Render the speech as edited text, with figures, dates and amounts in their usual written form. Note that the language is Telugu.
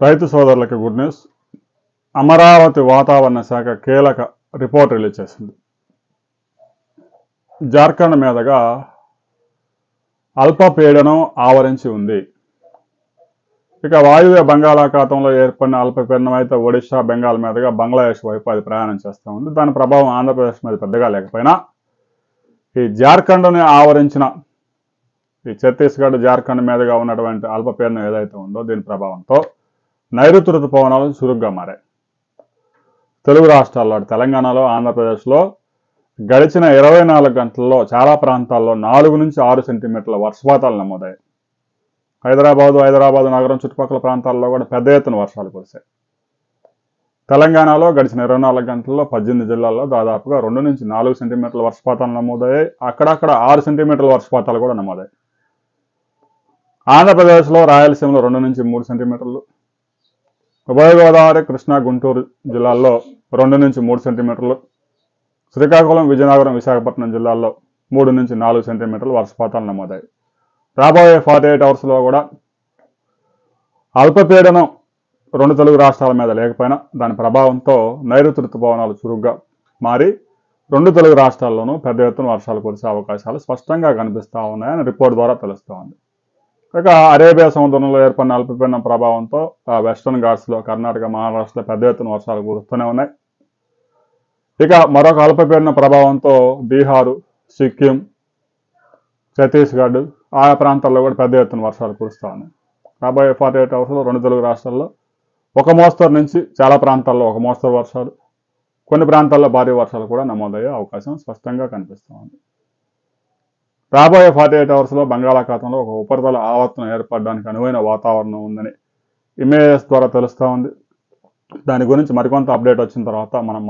రైతు సోదరులకు గుడ్ న్యూస్. అమరావతి వాతావరణ శాఖ కీలక రిపోర్ట్ రిలీజ్ చేసింది. జార్ఖండ్ మీదుగా అల్పపీడనం ఆవరించి ఉంది. ఇక వాయువ్య బంగాళాఖాతంలో ఏర్పడిన అల్పపీడనం అయితే ఒడిశా, బెంగాల్ మీదుగా బంగ్లాదేశ్ వైపు అది ప్రయాణం చేస్తూ ఉంది. దాని ప్రభావం ఆంధ్రప్రదేశ్ మీద పెద్దగా లేకపోయినా ఈ జార్ఖండ్ని ఆవరించిన ఈ ఛత్తీస్గఢ్, జార్ఖండ్ మీదుగా ఉన్నటువంటి అల్పపీడనం ఏదైతే ఉందో దీని ప్రభావంతో నైరుతి రుతుపవనాలు చురుగ్గా మారాయి. తెలుగు రాష్ట్రాల్లో తెలంగాణలో, ఆంధ్రప్రదేశ్లో గడిచిన 24 గంటల్లో చాలా ప్రాంతాల్లో 4 నుంచి 6 సెంటీమీటర్ల వర్షపాతాలు నమోదయ్యాయి. హైదరాబాద్ నగరం చుట్టుపక్కల ప్రాంతాల్లో కూడా పెద్ద ఎత్తున వర్షాలు కురిశాయి. తెలంగాణలో గడిచిన 24 గంటల్లో 18 జిల్లాల్లో దాదాపుగా 2 నుంచి 4 సెంటీమీటర్ల వర్షపాతాలు నమోదయ్యాయి. అక్కడక్కడ 6 సెంటీమీటర్ల వర్షపాతాలు కూడా నమోదయ్యాయి. ఆంధ్రప్రదేశ్లో రాయలసీమలో 2 నుంచి 3 సెంటీమీటర్లు, ఉభయ గోదావరి, కృష్ణా, గుంటూరు జిల్లాల్లో 2 నుంచి 3 సెంటీమీటర్లు, శ్రీకాకుళం, విజయనగరం, విశాఖపట్నం జిల్లాల్లో 3 నుంచి 4 సెంటీమీటర్లు వర్షపాతాలు నమోదాయి. రాబోయే 48 అవర్స్లో కూడా అల్పపీడనం 2 తెలుగు రాష్ట్రాల మీద లేకపోయినా దాని ప్రభావంతో నైరుతి ఋతుపవనాలు చురుగ్గా మారి 2 తెలుగు రాష్ట్రాల్లోనూ పెద్ద ఎత్తున వర్షాలు కురిసే అవకాశాలు స్పష్టంగా కనిపిస్తూ ఉన్నాయని రిపోర్ట్ ద్వారా తెలుస్తూ ఉంది. ఇక అరేబియా సముద్రంలో ఏర్పడిన అల్పపీడనం ప్రభావంతో వెస్టర్న్ ఘాట్స్లో కర్ణాటక, మహారాష్ట్రలో పెద్ద ఎత్తున వర్షాలు కురుస్తూనే ఉన్నాయి. ఇక మరొక అల్పపీడన ప్రభావంతో బీహారు, సిక్కిం, ఛత్తీస్గఢ్ ఆయా ప్రాంతాల్లో కూడా పెద్ద ఎత్తున వర్షాలు కురుస్తూ ఉన్నాయి. రాబోయే 48 అవర్స్లో 2 తెలుగు రాష్ట్రాల్లో ఒక మోస్తరు నుంచి చాలా ప్రాంతాల్లో ఒక మోస్తరు వర్షాలు, కొన్ని ప్రాంతాల్లో భారీ వర్షాలు కూడా నమోదయ్యే అవకాశం స్పష్టంగా కనిపిస్తూ ఉంది. రాబోయే 48 అవర్స్లో బంగాళాఖాతంలో ఒక ఉపరితల ఆవర్తనం ఏర్పడడానికి అనువైన వాతావరణం ఉందని ఇమేజెస్ ద్వారా తెలుస్తూ ఉంది. దాని గురించి మరికొంత అప్డేట్ వచ్చిన తర్వాత మనం